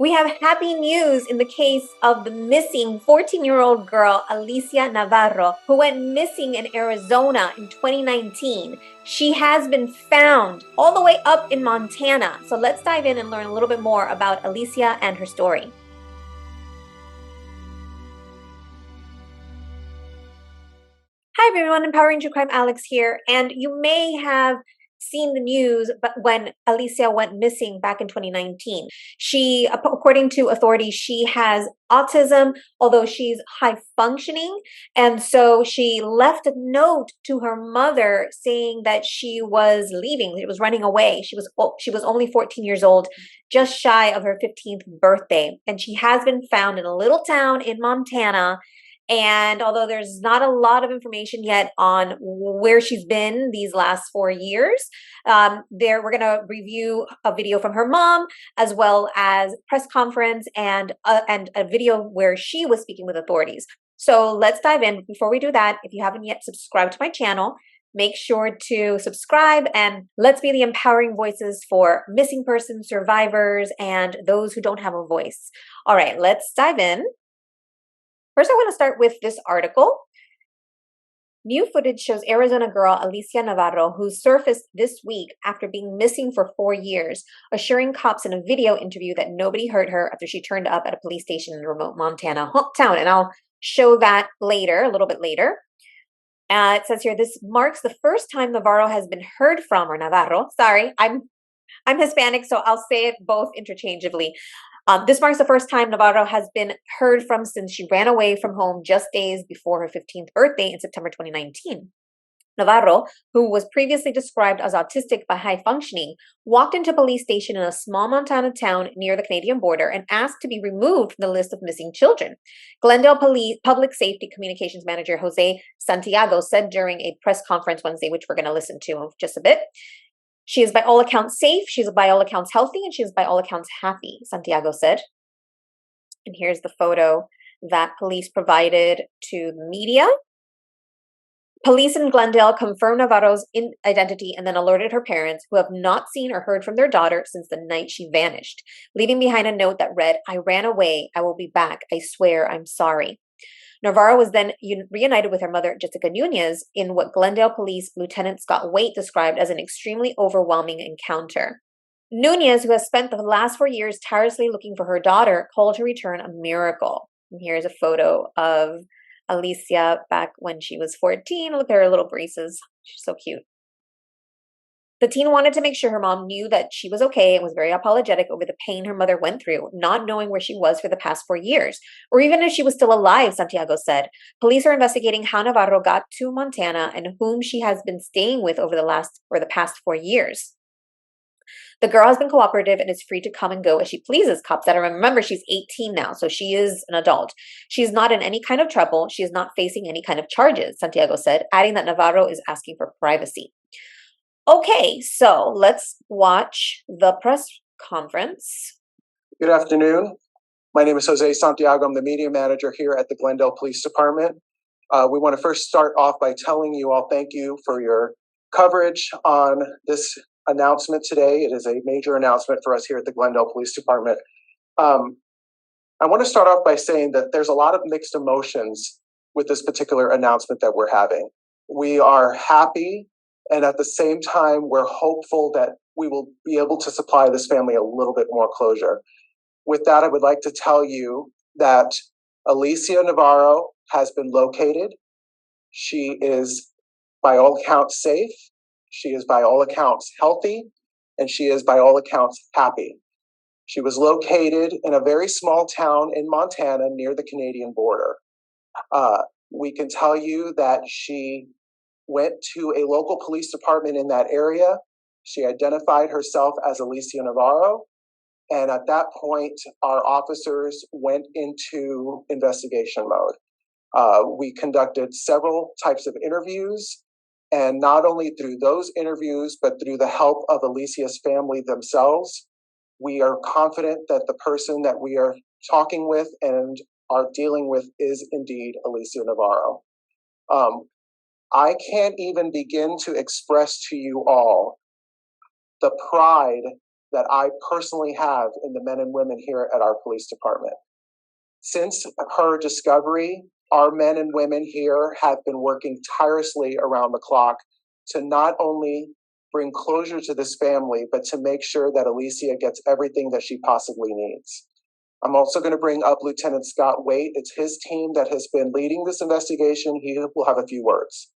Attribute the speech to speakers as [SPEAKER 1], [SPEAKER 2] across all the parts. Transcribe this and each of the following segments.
[SPEAKER 1] We have happy news in the case of the missing 14-year-old girl, Alicia Navarro, who went missing in Arizona in 2019. She has been found all the way up in Montana. So let's dive in and learn a little bit more about Alicia and her story. Hi everyone, Empowering True Crime Alex here, and you may have seen the news but when Alicia went missing back in 2019. She, according to authorities, she has autism, although she's high functioning, and so she left a note to her mother saying that she was leaving, she was running away. She was only 14 years old, just shy of her 15th birthday, and she has been found in a little town in Montana. And although there's not a lot of information yet on where she's been these last 4 years, we're going to review a video from her mom, as well as press conference and a video where she was speaking with authorities. So let's dive in. Before we do that, if you haven't yet subscribed to my channel, make sure to subscribe, and let's be the empowering voices for missing person survivors and those who don't have a voice. All right, let's dive in. First, I want to start with this article. New footage shows Arizona girl Alicia Navarro, who surfaced this week after being missing for 4 years, assuring cops in a video interview that nobody heard her after she turned up at a police station in a remote Montana hometown. And I'll show that later, a little bit later. It says here, this marks the first time Navarro has been heard from, or Navarro. Sorry, I'm Hispanic, so I'll say it both interchangeably. This marks the first time Navarro has been heard from since she ran away from home just days before her 15th birthday in September 2019. Navarro, who was previously described as autistic but high functioning, walked into a police station in a small Montana town near the Canadian border and asked to be removed from the list of missing children. Glendale Police Public Safety Communications Manager Jose Santiago said during a press conference Wednesday, which we're going to listen to in just a bit. She is by all accounts safe, she is by all accounts healthy, and she is by all accounts happy, Santiago said. And here's the photo that police provided to the media. Police in Glendale confirmed Navarro's identity and then alerted her parents, who have not seen or heard from their daughter since the night she vanished, leaving behind a note that read, "I ran away. I will be back. I swear I'm sorry." Navarro was then reunited with her mother, Jessica Nunez, in what Glendale Police Lieutenant Scott Waite described as an extremely overwhelming encounter. Nunez, who has spent the last 4 years tirelessly looking for her daughter, called her return a miracle. And here's a photo of Alicia back when she was 14. Look at her little braces. She's so cute. The teen wanted to make sure her mom knew that she was okay and was very apologetic over the pain her mother went through, not knowing where she was for the past 4 years, or even if she was still alive, Santiago said. Police are investigating how Navarro got to Montana and whom she has been staying with over the past 4 years. The girl has been cooperative and is free to come and go as she pleases, cops said. And remember, she's 18 now, so she is an adult. She's not in any kind of trouble. She is not facing any kind of charges, Santiago said, adding that Navarro is asking for privacy. Okay, so let's watch the press conference.
[SPEAKER 2] Good afternoon. My name is Jose Santiago. I'm the media manager here at the Glendale Police Department. We want to first start off by telling you all thank you for your coverage on this announcement today. It is a major announcement for us here at the Glendale Police Department. I want to start off by saying that there's a lot of mixed emotions with this particular announcement that we're having. We are happy, and at the same time, we're hopeful that we will be able to supply this family a little bit more closure. With that, I would like to tell you that Alicia Navarro has been located. She is, by all accounts, safe. She is, by all accounts, healthy. And she is, by all accounts, happy. She was located in a very small town in Montana near the Canadian border. We can tell you that she went to a local police department in that area. She identified herself as Alicia Navarro. And at that point, our officers went into investigation mode. We conducted several types of interviews. And not only through those interviews, but through the help of Alicia's family themselves, we are confident that the person that we are talking with and are dealing with is indeed Alicia Navarro. I can't even begin to express to you all the pride that I personally have in the men and women here at our police department. Since her discovery, our men and women here have been working tirelessly around the clock to not only bring closure to this family, but to make sure that Alicia gets everything that she possibly needs. I'm also going to bring up Lieutenant Scott Waite. It's his team that has been leading this investigation. He will have a few words.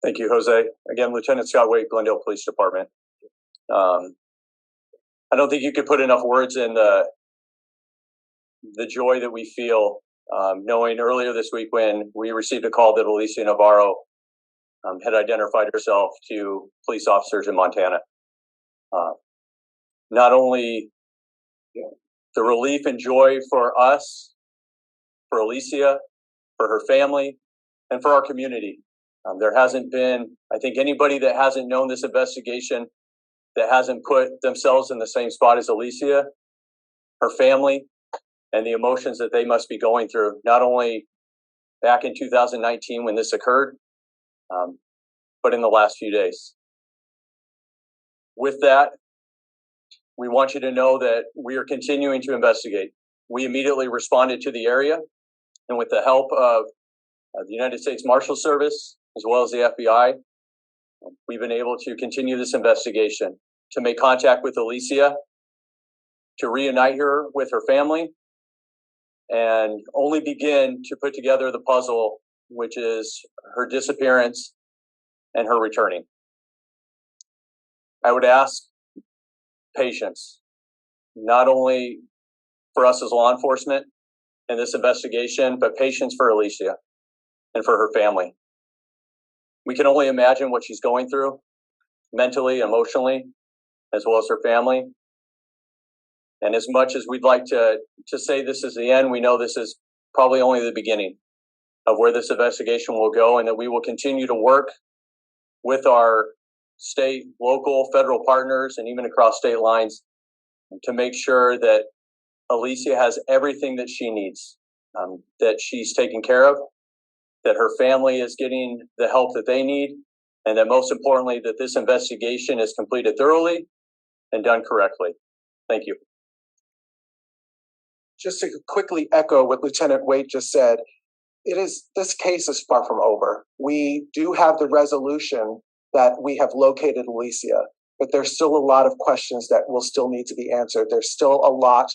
[SPEAKER 3] Thank you, Jose. Again, Lieutenant Scott Waite, Glendale Police Department. I don't think you could put enough words in the joy that we feel knowing earlier this week when we received a call that Alicia Navarro had identified herself to police officers in Montana. Not only the relief and joy for us, for Alicia, for her family, and for our community. There hasn't been, I think, anybody that hasn't known this investigation that hasn't put themselves in the same spot as Alicia, her family, and the emotions that they must be going through, not only back in 2019 when this occurred, but in the last few days. With that, we want you to know that we are continuing to investigate. We immediately responded to the area, and with the help of the United States Marshal Service, as well as the FBI, we've been able to continue this investigation, to make contact with Alicia, to reunite her with her family, and only begin to put together the puzzle, which is her disappearance and her returning. I would ask patience, not only for us as law enforcement in this investigation, but patience for Alicia and for her family. We can only imagine what she's going through mentally, emotionally, as well as her family. And as much as we'd like to say this is the end, we know this is probably only the beginning of where this investigation will go, and that we will continue to work with our state, local, federal partners, and even across state lines to make sure that Alicia has everything that she needs, that she's taken care of, that her family is getting the help that they need, and that most importantly, that this investigation is completed thoroughly and done correctly. Thank you.
[SPEAKER 2] Just to quickly echo what Lieutenant Waite just said, this case is far from over. We do have the resolution that we have located Alicia, but there's still a lot of questions that will still need to be answered. There's still a lot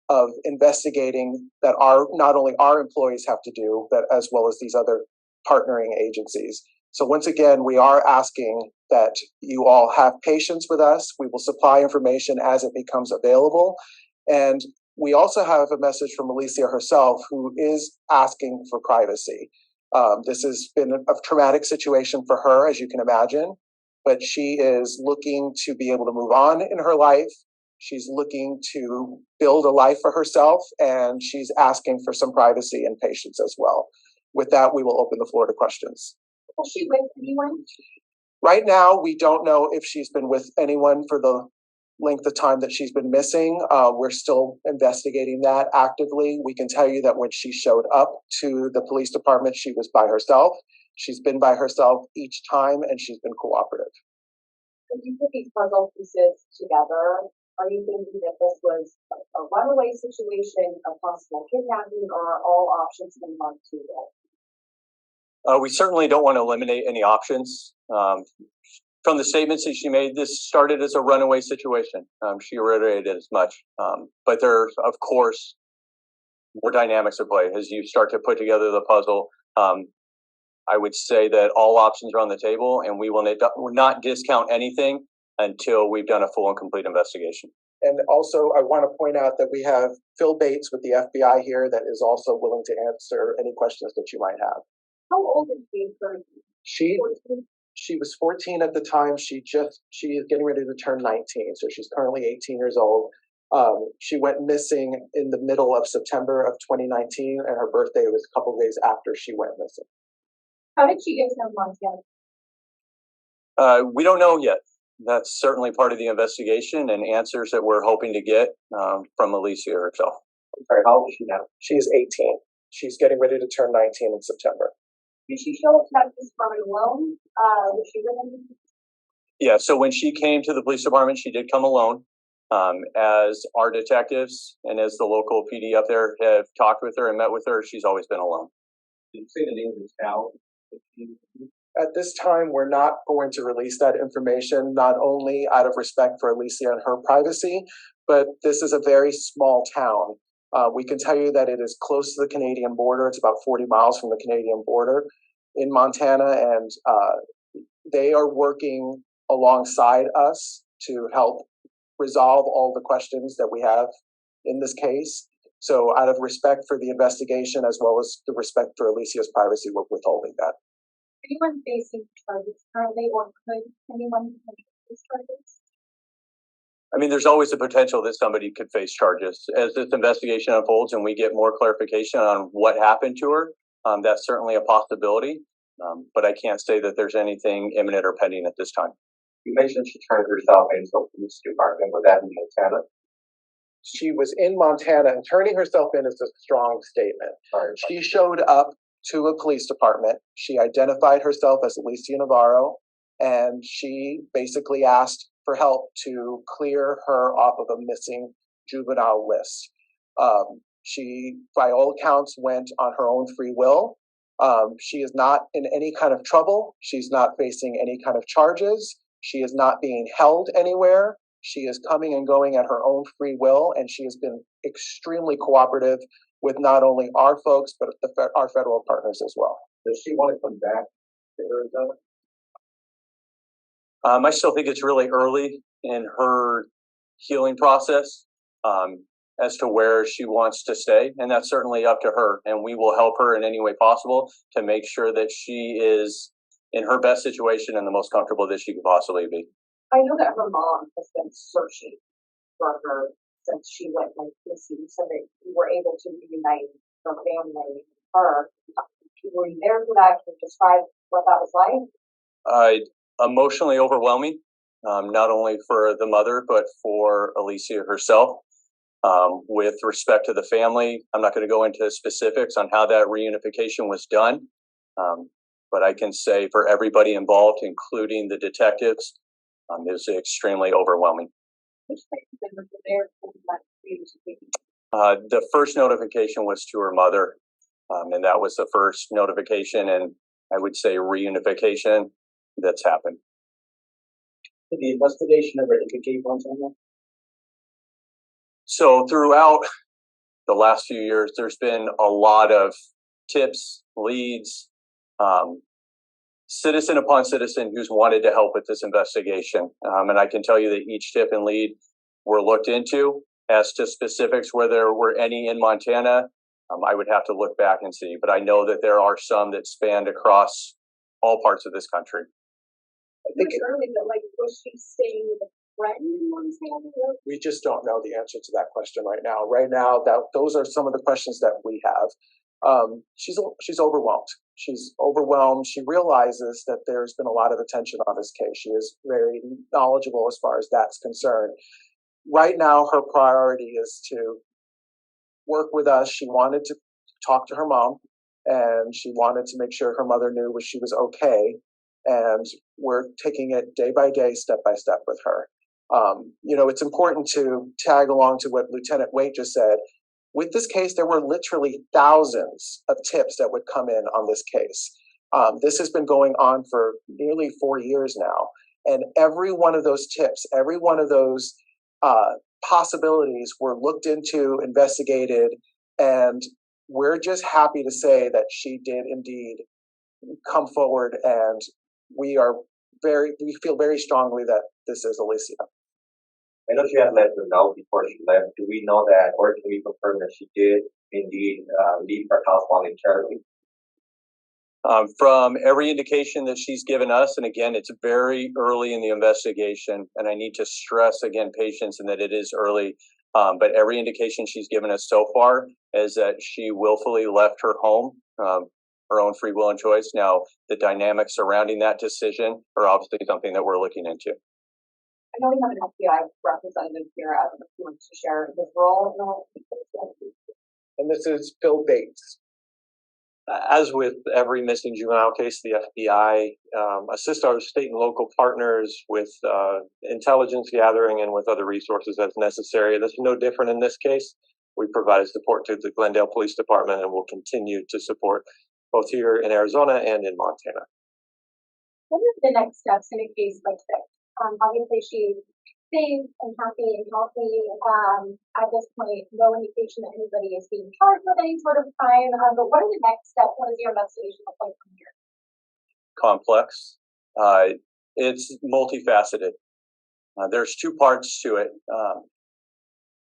[SPEAKER 2] of investigating that not only our employees have to do, but as well as these other partnering agencies. So once again, we are asking that you all have patience with us. We will supply information as it becomes available. And we also have a message from Alicia herself, who is asking for privacy. This has been a traumatic situation for her, as you can imagine, but she is looking to be able to move on in her life. She's looking to build a life for herself, and she's asking for some privacy and patience as well. With that, we will open the floor to questions.
[SPEAKER 4] Was she with anyone?
[SPEAKER 2] Right now, we don't know if she's been with anyone for the length of time that she's been missing. We're still investigating that actively. We can tell you that when she showed up to the police department, she was by herself. She's been by herself each time, and she's been cooperative.
[SPEAKER 4] If you put these puzzle pieces together, are you thinking that this was a runaway situation, a possible kidnapping, or are all options in on the table?
[SPEAKER 3] We certainly don't want to eliminate any options. From the statements that she made, this started as a runaway situation. She reiterated as much. But there's, of course, more dynamics at play as you start to put together the puzzle. I would say that all options are on the table, and we will not discount anything until we've done a full and complete investigation.
[SPEAKER 2] And also, I want to point out that we have Phil Bates with the FBI here that is also willing to answer any questions that you might have.
[SPEAKER 4] How old is she currently?
[SPEAKER 2] She was 14 at the time. She is getting ready to turn 19, so she's currently 18 years old. She went missing in the middle of September of 2019, and her birthday was a couple of days after she went missing.
[SPEAKER 4] How did she get to Montana?
[SPEAKER 3] We don't know yet. That's certainly part of the investigation and answers that we're hoping to get from Alicia herself.
[SPEAKER 2] I'm sorry, how old is she now? She is 18. She's getting ready to turn 19 in September.
[SPEAKER 4] Did she show up to this apartment alone? Was she with anyone?
[SPEAKER 3] Yeah, so when she came to the police department, she did come alone. As our detectives and as the local PD up there have talked with her and met with her, she's always been alone. Did you say the name of this town?
[SPEAKER 2] At this time, we're not going to release that information, not only out of respect for Alicia and her privacy, but this is a very small town. We can tell you that it is close to the Canadian border. It's about 40 miles from the Canadian border in Montana, and they are working alongside us to help resolve all the questions that we have in this case. So out of respect for the investigation, as well as the respect for Alicia's privacy, we're withholding that.
[SPEAKER 4] Anyone facing charges currently, or could anyone face charges?
[SPEAKER 3] I mean, there's always the potential that somebody could face charges. As this investigation unfolds and we get more clarification on what happened to her, that's certainly a possibility. But I can't say that there's anything imminent or pending at this time.
[SPEAKER 5] You mentioned she turned herself into the police department. Was that in Montana?
[SPEAKER 2] She was in Montana, and turning herself in is a strong statement. She showed up to a police department. She identified herself as Alicia Navarro, and she basically asked for help to clear her off of a missing juvenile list. She, by all accounts, went on her own free will. She is not in any kind of trouble. She's not facing any kind of charges. She is not being held anywhere. She is coming and going at her own free will, and she has been extremely cooperative with not only our folks, but our federal partners as well.
[SPEAKER 5] Does she want to come back to Arizona?
[SPEAKER 3] I still think it's really early in her healing process as to where she wants to stay, and that's certainly up to her. And we will help her in any way possible to make sure that she is in her best situation and the most comfortable that she could possibly be.
[SPEAKER 4] I know that her mom has been searching for her since she went missing. You said that you were able to reunite her family and her. Were you there for that? Can you describe what that was like?
[SPEAKER 3] Emotionally overwhelming, not only for the mother, but for Alicia herself. With respect to the family, I'm not going to go into specifics on how that reunification was done, but I can say for everybody involved, including the detectives, it was extremely overwhelming. The first notification was to her mother, and that was the first notification, and I would say reunification that's happened.
[SPEAKER 5] Did the investigation ever indicate Montana?
[SPEAKER 3] So throughout the last few years, there's been a lot of tips, leads, citizen upon citizen who's wanted to help with this investigation. And I can tell you that each tip and lead were looked into. As to specifics, where there were any in Montana, I would have to look back and see. But I know that there are some that spanned across all parts of this country.
[SPEAKER 4] I think was she staying with a friend in Montana?
[SPEAKER 2] We just don't know the answer to that question right now. Right now, those are some of the questions that we have. She's overwhelmed. She's overwhelmed. She realizes that there's been a lot of attention on this case. She is very knowledgeable as far as that's concerned. Right now, her priority is to work with us. She wanted to talk to her mom, and she wanted to make sure her mother knew she was okay. And we're taking it day by day, step by step with her. It's important to tag along to what Lieutenant Waite just said. With this case, there were literally thousands of tips that would come in on this case. This has been going on for nearly 4 years now. And every one of those tips, every one of those possibilities were looked into, investigated, and we're just happy to say that she did indeed come forward, and we feel very strongly that this is Alicia.
[SPEAKER 5] I know she had let her know before she left. Do we know that, or can we confirm that she did indeed leave her house voluntarily?
[SPEAKER 3] From every indication that she's given us, and again, it's very early in the investigation, and I need to stress again patience and that it is early, but every indication she's given us so far is that she willfully left her home, her own free will and choice. Now, the dynamics surrounding that decision are obviously something that we're looking into.
[SPEAKER 4] I know we have an FBI representative here. I don't know if he wants to share his role.
[SPEAKER 2] And this is Phil Bates.
[SPEAKER 6] As with every missing juvenile case, the FBI assists our state and local partners with intelligence gathering and with other resources as necessary. This is no different in this case. We provided support to the Glendale Police Department and will continue to support both here in Arizona and in Montana.
[SPEAKER 4] What are the next steps in a case like this? Obviously, she's safe and happy and healthy. At this point, no indication that anybody is being charged with any sort of crime. But what are the next steps? What is your investigation look like from here?
[SPEAKER 3] Complex. It's multifaceted. There's two parts to it.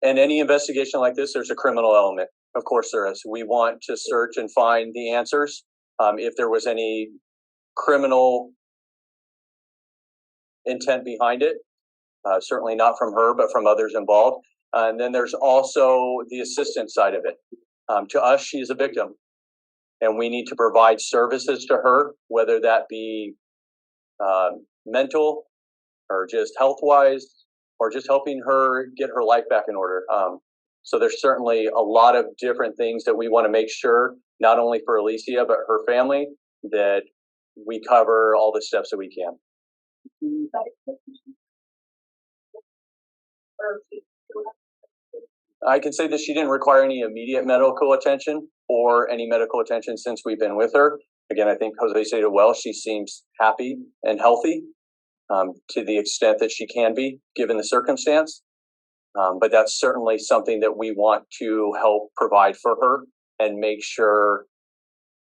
[SPEAKER 3] And any investigation like this, there's a criminal element. Of course there is. We want to search and find the answers. If there was any criminal intent behind it, certainly not from her, but from others involved. And then there's also the assistance side of it. To us, she's a victim, and we need to provide services to her, whether that be mental or just health-wise, or just helping her get her life back in order. So there's certainly a lot of different things that we want to make sure, not only for Alicia, but her family, that we cover all the steps that we can. I can say that she didn't require any immediate medical attention or any medical attention since we've been with her. Again, I think Jose said it well. She seems happy and healthy to the extent that she can be, given the circumstance. But that's certainly something that we want to help provide for her and make sure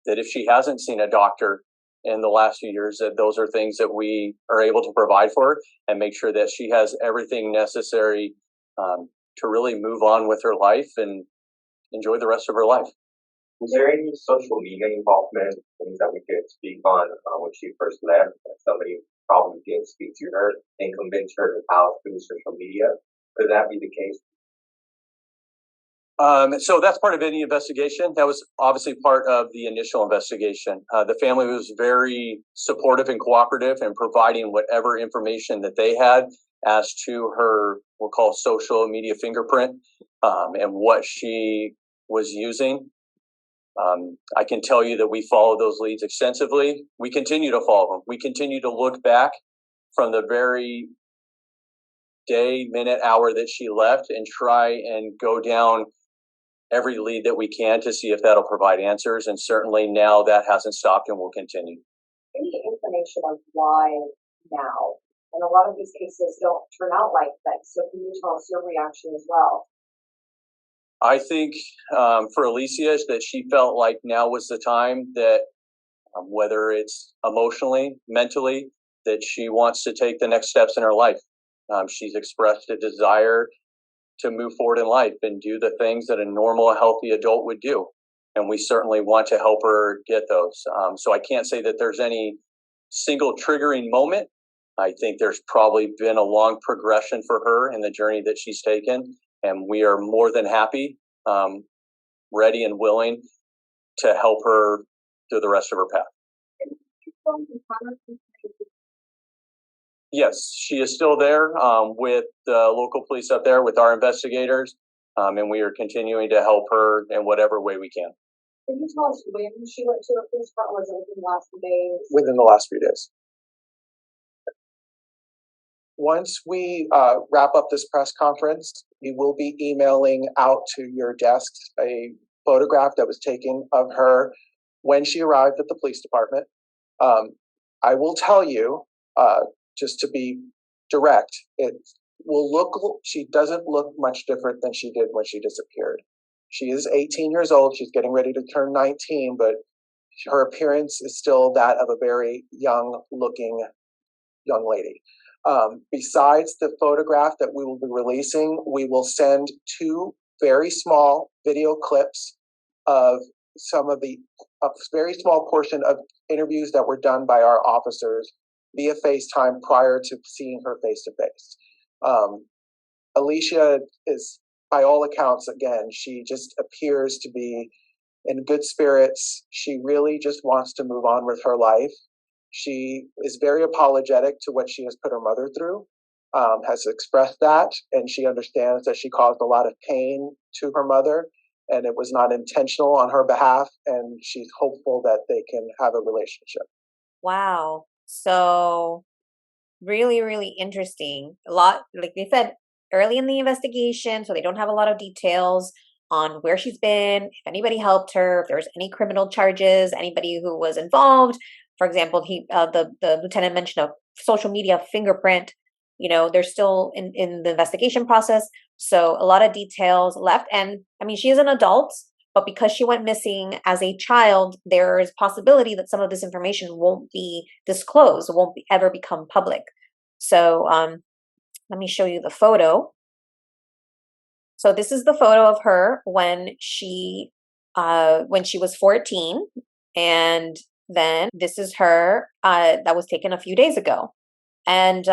[SPEAKER 3] that if she hasn't seen a doctor in the last few years, that those are things that we are able to provide for her and make sure that she has everything necessary to really move on with her life and enjoy the rest of her life.
[SPEAKER 5] Was there any social media involvement, things that we could speak on when she first left, that somebody probably didn't speak to her and convince her out through social media? Could that be the case?
[SPEAKER 3] So that's part of any investigation. That was obviously part of the initial investigation. The family was very supportive and cooperative in providing whatever information that they had as to her, we'll call social media fingerprint, and what she was using. I can tell you that we follow those leads extensively. We continue to follow them. We continue to look back from the very day, minute, hour that she left and try and go down every lead that we can to see if that'll provide answers. And certainly now that hasn't stopped and will continue.
[SPEAKER 4] Any inclination of why now? And a lot of these cases don't turn out like that. So can you tell us your reaction as well?
[SPEAKER 3] I think for Alicia, that she felt like now was the time that whether it's emotionally, mentally, that she wants to take the next steps in her life. She's expressed a desire to move forward in life and do the things that a normal, healthy adult would do. And we certainly want to help her get those. So I can't say that there's any single triggering moment. I think there's probably been a long progression for her in the journey that she's taken. And we are more than happy, ready and willing to help her through the rest of her path. Yes, she is still there with the local police up there, with our investigators, and we are continuing to help her in whatever way we can.
[SPEAKER 4] Can you tell us when she went to a police department? Was it within the last few days?
[SPEAKER 2] Within the last few days. Once we wrap up this press conference, we will be emailing out to your desks a photograph that was taken of her when she arrived at the police department. I will tell you, just to be direct, she doesn't look much different than she did when she disappeared. She is 18 years old. She's getting ready to turn 19, but her appearance is still that of a very young-looking young lady. Besides the photograph that we will be releasing, we will send 2 very small video clips of a very small portion of interviews that were done by our officers via FaceTime prior to seeing her face to face. Alicia is, by all accounts, again, she just appears to be in good spirits. She really just wants to move on with her life. She is very apologetic to what she has put her mother through, has expressed that, and she understands that she caused a lot of pain to her mother, and it was not intentional on her behalf, and she's hopeful that they can have a relationship.
[SPEAKER 1] Wow. So really, really interesting. A lot, like they said, early in the investigation, so they don't have a lot of details on where she's been, if anybody helped her, if there's any criminal charges, anybody who was involved. For example, the lieutenant mentioned a social media fingerprint. They're still in the investigation process, so a lot of details left. And I mean, she is an adult, but because she went missing as a child, there is possibility that some of this information won't be disclosed, ever become public. So let me show you the photo. So this is the photo of her when she was 14, and then this is her that was taken a few days ago. And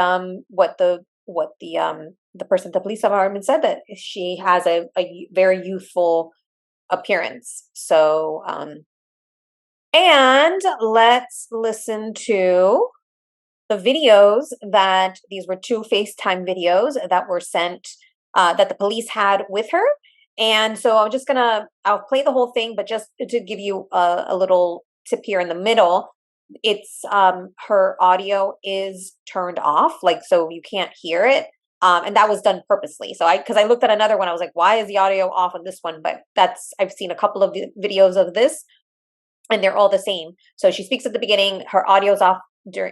[SPEAKER 1] what the person at the police department said, that she has a very youthful appearance. So and let's listen to the videos that these were 2 FaceTime videos that were sent that the police had with her. And so I'll play the whole thing, but just to give you a little tip here in the middle, it's her audio is turned off, like, so you can't hear it. And that was done purposely. So because I looked at another one, I was like, why is the audio off on this one? But I've seen a couple of videos of this, and they're all the same. So she speaks at the beginning, her audio's off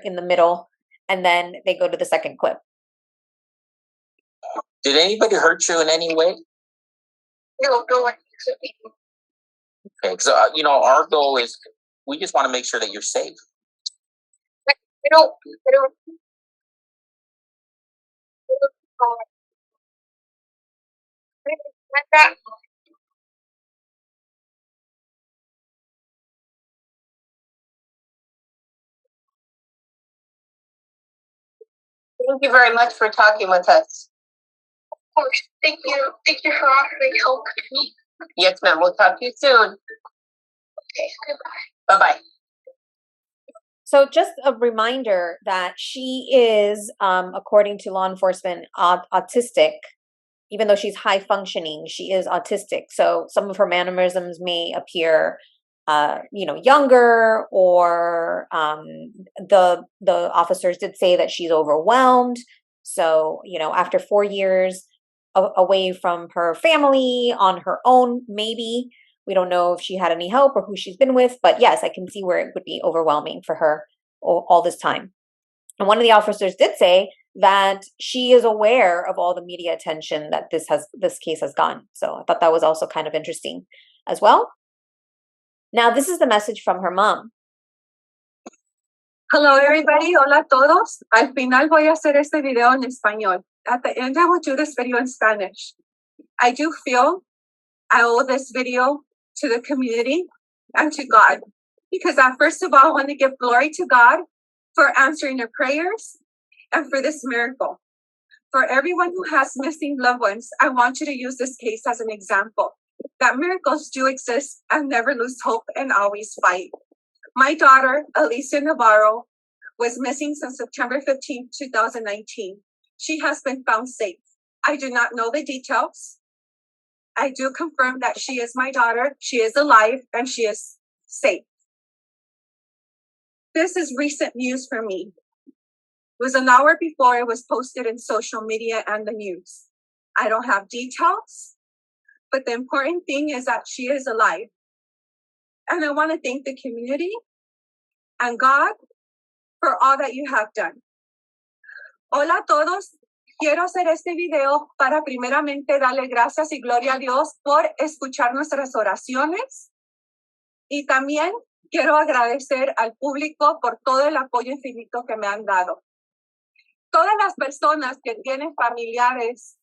[SPEAKER 1] in the middle, and then they go to the second clip.
[SPEAKER 7] Did anybody hurt you in any way?
[SPEAKER 8] No.
[SPEAKER 7] Okay, so our goal is we just want to make sure that you're safe.
[SPEAKER 8] I don't.
[SPEAKER 7] Thank you very much for talking with us.
[SPEAKER 8] Thank you. Thank you for offering help to me.
[SPEAKER 7] Yes, ma'am. We'll talk to you soon.
[SPEAKER 8] Okay,
[SPEAKER 7] Bye bye.
[SPEAKER 1] So just a reminder that she is, according to law enforcement, autistic. Even though she's high functioning, she is autistic. So some of her mannerisms may appear, younger, or the officers did say that she's overwhelmed. So, after 4 years away from her family on her own, maybe. We don't know if she had any help or who she's been with, but yes, I can see where it would be overwhelming for her all this time. And one of the officers did say that she is aware of all the media attention that this case has gotten. So I thought that was also kind of interesting as well. Now, this is the message from her mom.
[SPEAKER 9] Hello everybody, hola a todos. Al final voy a hacer este video en español. At the end I will do this video in Spanish. I do feel I owe this video to the community and to God, because first of all, I want to give glory to God for answering their prayers and for this miracle. For everyone who has missing loved ones, I want you to use this case as an example that miracles do exist, and never lose hope and always fight. My daughter, Alicia Navarro, was missing since September 15, 2019. She has been found safe. I do not know the details. I do confirm that she is my daughter, she is alive, and she is safe. This is recent news for me. It was an hour before it was posted in social media and the news. I don't have details, but the important thing is that she is alive. And I want to thank the community and God for all that you have done. Hola a todos. Quiero hacer este video para primeramente darle gracias y gloria a Dios por escuchar nuestras oraciones. Y también quiero agradecer al público por todo el apoyo infinito que me han dado. Todas las personas que tienen familiares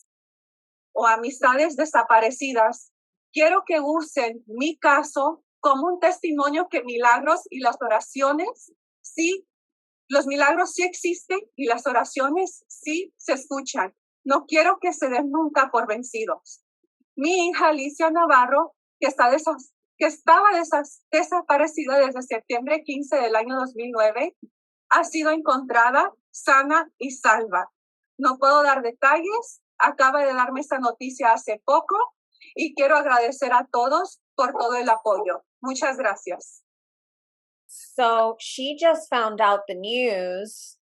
[SPEAKER 9] o amistades desaparecidas, quiero que usen mi caso como un testimonio que milagros y las oraciones, sí, los milagros sí existen y las oraciones sí se escuchan. No quiero que se den nunca por vencidos. Mi hija Alicia Navarro, que estaba desaparecida desde septiembre 15 del año 2009, ha sido encontrada sana y salva. No puedo dar detalles. Acaba de darme esta noticia hace poco Y quiero agradecer a todos por todo el apoyo. Muchas gracias.
[SPEAKER 1] So she just found out the news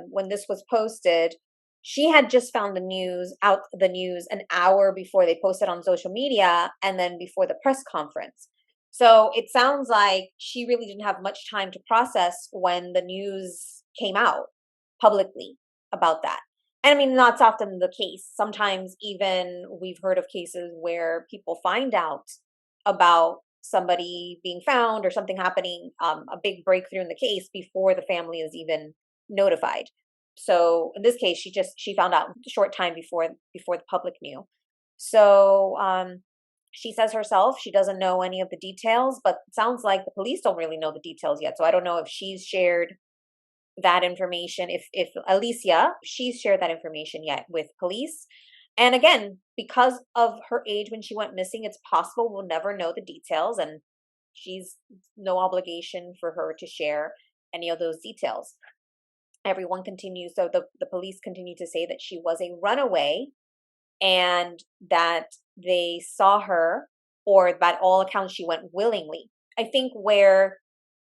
[SPEAKER 1] when this was posted. She had just found the news an hour before they posted on social media and then before the press conference. So it sounds like she really didn't have much time to process when the news came out publicly about that. And I mean, that's often the case. Sometimes even we've heard of cases where people find out about somebody being found or something happening, a big breakthrough in the case before the family is even notified. So in this case, she found out a short time before the public knew. So she says herself she doesn't know any of the details, but it sounds like the police don't really know the details yet. So I don't know if she's shared that information, if Alicia, she's shared that information yet with police. And again, because of her age when she went missing, it's possible we'll never know the details, and she's no obligation for her to share any of those details. Everyone continues, so the police continue to say that she was a runaway and that they saw her, or by all accounts, she went willingly. I think where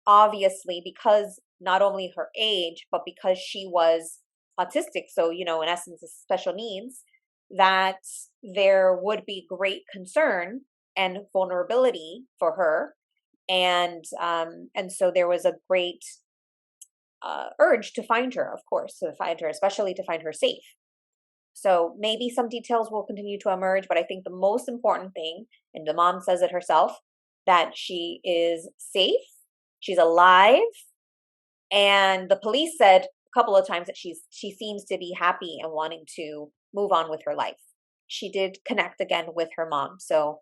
[SPEAKER 1] obviously, because not only her age, but because she was autistic, so, in essence, special needs, that there would be great concern and vulnerability for her. And so there was a great urge to find her, of course, to find her, especially to find her safe. So maybe some details will continue to emerge, but I think the most important thing, and the mom says it herself, that she is safe, she's alive, and the police said a couple of times that she seems to be happy and wanting to move on with her life. She did connect again with her mom, so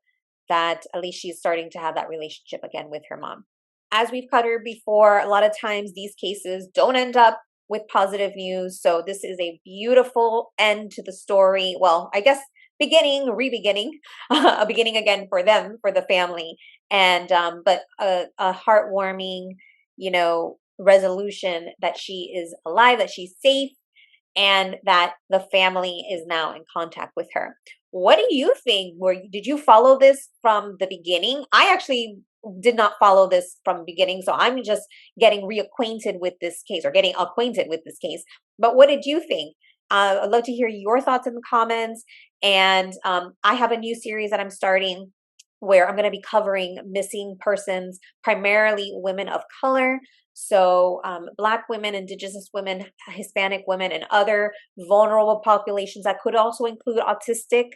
[SPEAKER 1] that at least she's starting to have that relationship again with her mom. As we've covered before, a lot of times these cases don't end up with positive news. So this is a beautiful end to the story. Well, I guess re-beginning, a beginning again for them, for the family, and but a heartwarming, resolution that she is alive, that she's safe, and that the family is now in contact with her. What do you think? Did you follow this from the beginning? I actually did not follow this from the beginning, so I'm just getting reacquainted with this case, or getting acquainted with this case. But what did you think? I'd love to hear your thoughts in the comments. And I have a new series that I'm starting where I'm going to be covering missing persons, primarily women of color. So Black women, Indigenous women, Hispanic women, and other vulnerable populations. That could also include autistic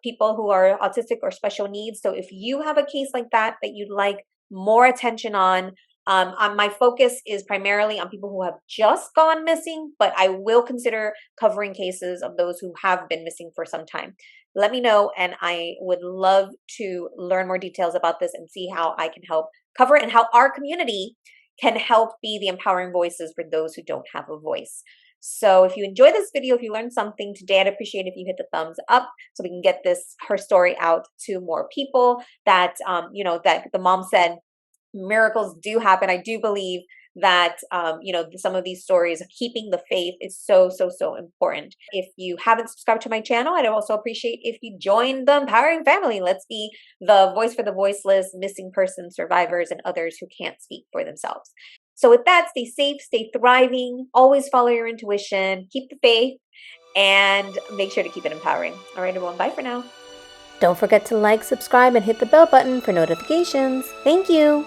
[SPEAKER 1] people who are autistic or special needs. So if you have a case like that you'd like more attention on my focus is primarily on people who have just gone missing, but I will consider covering cases of those who have been missing for some time. Let me know, and I would love to learn more details about this and see how I can help cover it and how our community can help be the empowering voices for those who don't have a voice. So if you enjoyed this video, if you learned something today, I'd appreciate if you hit the thumbs up so we can get her story out to more people. That, that the mom said miracles do happen. I do believe that, some of these stories, keeping the faith is so, so, so important. If you haven't subscribed to my channel, I'd also appreciate if you join the empowering family. Let's be the voice for the voiceless, missing person survivors, and others who can't speak for themselves. So with that, stay safe, stay thriving, always follow your intuition, keep the faith, and make sure to keep it empowering. All right, everyone, bye for now. Don't forget to like, subscribe, and hit the bell button for notifications. Thank you.